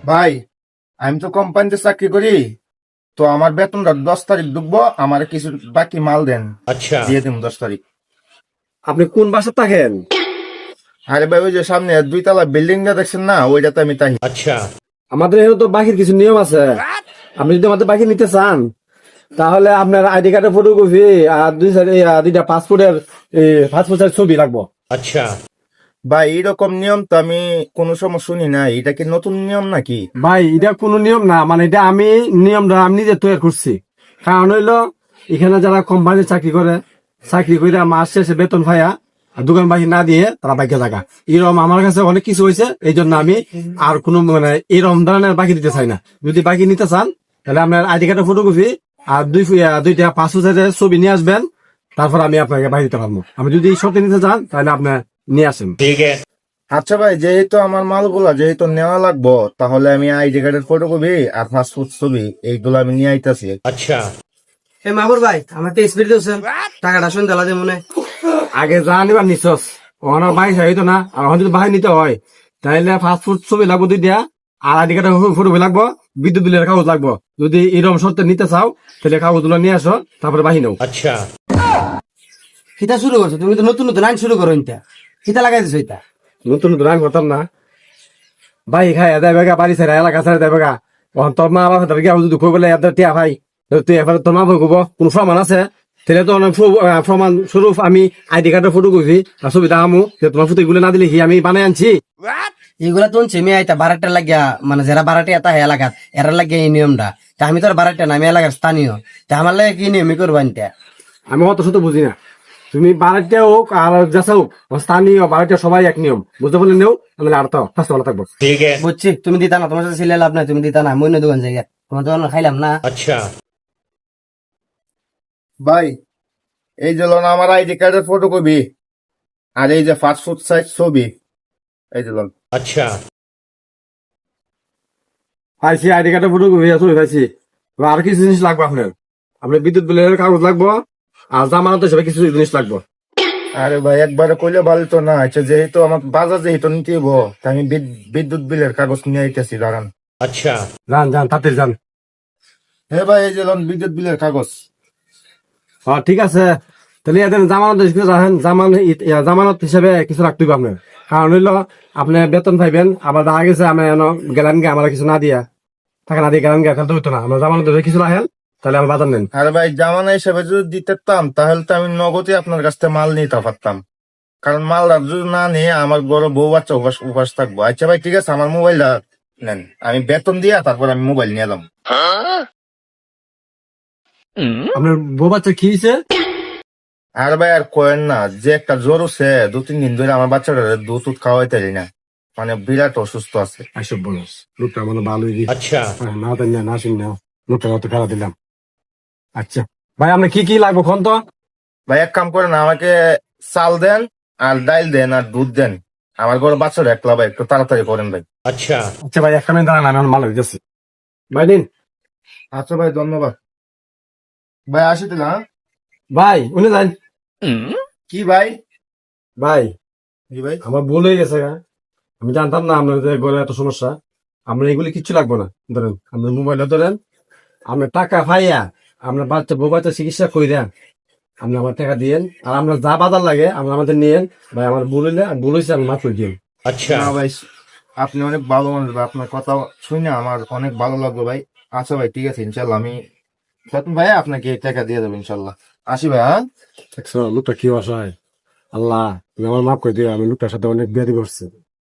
ভাই, আমি তো কোম্পানিতে চাকরি করি। তো আমার বেতনটা 10 তারিখ ঢুকবো, আমার কিছু বাকি মাল দেন, अच्छा। দিয়ে দিন 10 তারিখ। আপনি কোন বাসা থাকেন? আরে ভাই, ওই যে সামনে 2 তলা বিল্ডিংটা দেখছেন না, ওইটাতে আমি তাই। अच्छा। আমাদের এখানে তো বাকির কিছু নিয়ম আছে। আপনি যদি আমাদের বাকি নিতে চান তাহলে আপনার আইডি কার্ডের ফটোকপি আর দুইটা পাসপোর্টের ছবি লাগবো। अच्छा। ভাই, এরকম নিয়ম তো আমি কোনো সময় শুনি না, এটা কি নতুন নিয়ম নাকি? ভাই এটা কোনো নিয়ম না, মানে এটা নিয়মটা আমি নিজে তৈরি করছি। কারণ হইলো এখানে যারা কোম্পানি চাকরি করে মাস শেষে বেতন পাইয়া আর দোকান বাকি না দিয়ে তারা বাইকে থাকা। এরকম আমার কাছে অনেক কিছু হয়েছে, এই জন্য আমি আর কোনো মানে এরকম ধরনের বাকি দিতে চাই না। যদি বাকি নিতে চান তাহলে আপনার আইডি কার্ডের ফটোকপি আর দুইটা পাসপোর্টের ছবি নিয়ে আসবেন, তারপর আমি আপনাকে বাকি দিতে পারবো। আমি যদি সত্যি নিতে চান তাহলে আপনার নিয়ে আসেন। ठीक है। আচ্ছা ভাই, যেহেতু আমার মালগুলা যেহেতু নেওয়া লাগবো, তাহলে আমি আইডি কার্ডের ফটোকপি আর পাসপোর্ট ছবি এইগুলো আমি নিয়ে আইতাছি। अच्छा। এ মামুর ভাই, আমার তো স্পিড দিয়েছেন, টাকাটা শুন দেলা যে মনে। আগে যা নিবার নিছস ওখানে বাইক হইতো না, আর এখন যদি বাইরে নিতে হয় তাহলে ফাস্টফুড ছবি লাগবো দুইটা, আর আইডি কার্ডের ফটো লাগবো, বিদ্যুৎ বিলের কাগজ লাগবো। যদি এরকম সত্যি নিতে চাও তাহলে কাগজগুলো নিয়ে আসো, তারপরে বাহি নাও। अच्छा। হিতা শুরু করছো তুমি, তো নতুন নতুন আইন শুরু করো ইনটা। হিতা লাগাই দিছো এটা। নতুন নতুন আইন করতাম না ভাই, খাই দেয় বেগা বাড়ি ছেড়ে এলাকা ছেড়ে দেয় বেগা। তোর মা বাবা গিয়ে যদি দুঃখ করলে এদের টিয়া ভাই, তুই এবারে তোর মা ভাই কব কোন প্রমাণ আছে? তাহলে তো অনেক প্রমাণ স্বরূপ আমি আইডি কার্ডের ফটো কপি আর ছবিটা আমু, তোমার ফুটো এগুলো না দিলে কি আমি বানাই আনছি? এগুলা তো ছেমে আইতা বারাটা লাগিয়া, মানে যারা বারাটে এটা হে এলাকাত এরা লাগিয়া এই নিয়মটা। তা আমি তো আর বারাটা না, আমি এলাকার স্থানীয়। তা আমার লাগে কি নিয়মই করবা ইনটা। আমি অত শত বুঝি না। তুমি বাড়িতে হোক আর যাচা হোক, স্থানীয় বাড়িতে সবাই এক নিয়ম, বুঝতে পারলে নেও, তাহলে আর তো ফার্স্ট ভালো থাকবো। ठीक है। বুঝছি, তুমি দিতা না, তোমার সাথে ছিলে লাভ নাই, তুমি দিতা না, মই অন্য দোকান জায়গা তোমার দোকান খাইলাম না। अच्छा। ভাই, এই যে লোন আমার আইডি কার্ডের ফটোকপি আর এই যে পাসপোর্ট সাইজ ছবি, এই যে লোন। अच्छा। পাইছি আইডি কার্ডের ফটো কপি ছবি পাইছি। আর কিছু জিনিস লাগবে আপনার বিদ্যুৎ বিলের কাগজ লাগবো, আর জামানত হিসেবে কিছু জিনিস লাগবো। আরে ভাই, একবারে কইলে ভালো তো না। আচ্ছা, যেহেতু আমার বাজার যেহেতু নিতে হইব, তাই আমি বিদ্যুৎ বিলের কাগজ নিয়ে আইতেছি, দাঁড়ান। अच्छा। যান যান তাড়াতাড়ি যান। হে ভাই, এই যে লোন বিদ্যুৎ বিলের কাগজ। ঠিক আছে, তাহলে এদের জামানত রাখেন। জামানত হিসেবে কিছু রাখতে হবে আপনার। কারণ হইলো আপনি বেতন পাইবেন, আবার দেখা গেছে আমি গেলাম গে আমার কিছু না দিয়া, টাকা না দিয়ে গেলাম গে, তাহলে তো হইতো না। আমরা জামানত হিসেবে কিছু রাখেন, তাহলে আমার বাজার নেন। আরে ভাই, জামানা হিসেবে যদি দিতে পারতাম তাহলে তো আমি নগদে আপনার কাছ থেকে মাল নিতে পারতাম। কারণ মাল যদি না নিয়ে আমার বড় বউ বাচ্চা উপাস উপাস থাকবো। আচ্ছা ভাই, ঠিক আছে, আমার মোবাইলটা নেন, আমি বেতন দিয়া তারপর আমি মোবাইল নিয়ে এলাম। আপনার বউ বাচ্চা কি হয়েছে? আর ভাই, আর কোয়েন না, যে একটা জ্বর হচ্ছে, 2-3 দিন ধরে আমার বাচ্চাটা দুধ টুধ খাওয়াইতে পারি না, মানে বিরাট অসুস্থ আছে। আইসব বলস লোকটা মানে ভালোই দিই। अच्छा। না দেন না, না শুন না, লোকটা অত খেলা দিলাম। আচ্ছা ভাই, আপনার কি কি লাগবে কোন তো? ভাই, এক কাম করেন, আমাকে চাল দেন আর ডাইল দেন আর দুধ দেন। আমার ঘরে বাচ্চাটা একলা, ভাই একটু তাড়াতাড়ি করেন ভাই। अच्छा। আচ্ছা ভাই, একটা মিনিট দাঁড়ান, আমি এখন মাল হয়ে যাচ্ছি। ভাই দিন। আচ্ছা ভাই, ধন্যবাদ ভাই, আসি তাহলে, হ্যাঁ? ভাই উনি যান। কি ভাই? ভাই কি ভাই? আমার ভুল হয়ে গেছে গা। আমি জানতাম না আপনার যে ঘরে এত সমস্যা। আপনার এগুলি কিচ্ছু লাগবে না। ধরেন আপনার মোবাইলটা ধরেন, আপনার টাকা পাইয়া আপনার বাচ্চা বউ বাচ্চা চিকিৎসা করে দেন, আপনি আমার টাকা দিয়েন। আর আপনার যা বাজার লাগে আপনি আমাদের নিয়েন। ভাই আমার ভুল হইলে, আমি ভুল হয়েছে, আমি মাফ করে দিন। अच्छा। না ভাই, আপনি অনেক ভালো মানুষ ভাই, আপনার কথা শুনে আমার অনেক ভালো লাগলো ভাই। আচ্ছা ভাই, ঠিক আছে, ইনশাল্লাহ আমি ভাই আপনাকে এই টাকা দিয়ে দেবো ইনশাল্লাহ। আসি ভাই, হ্যাঁ? দেখছো লোকটা কি অসহায়। আল্লাহ তুমি আমার মাফ করে দিও, আমি লোকটার সাথে অনেক বেয়াদবি করছি।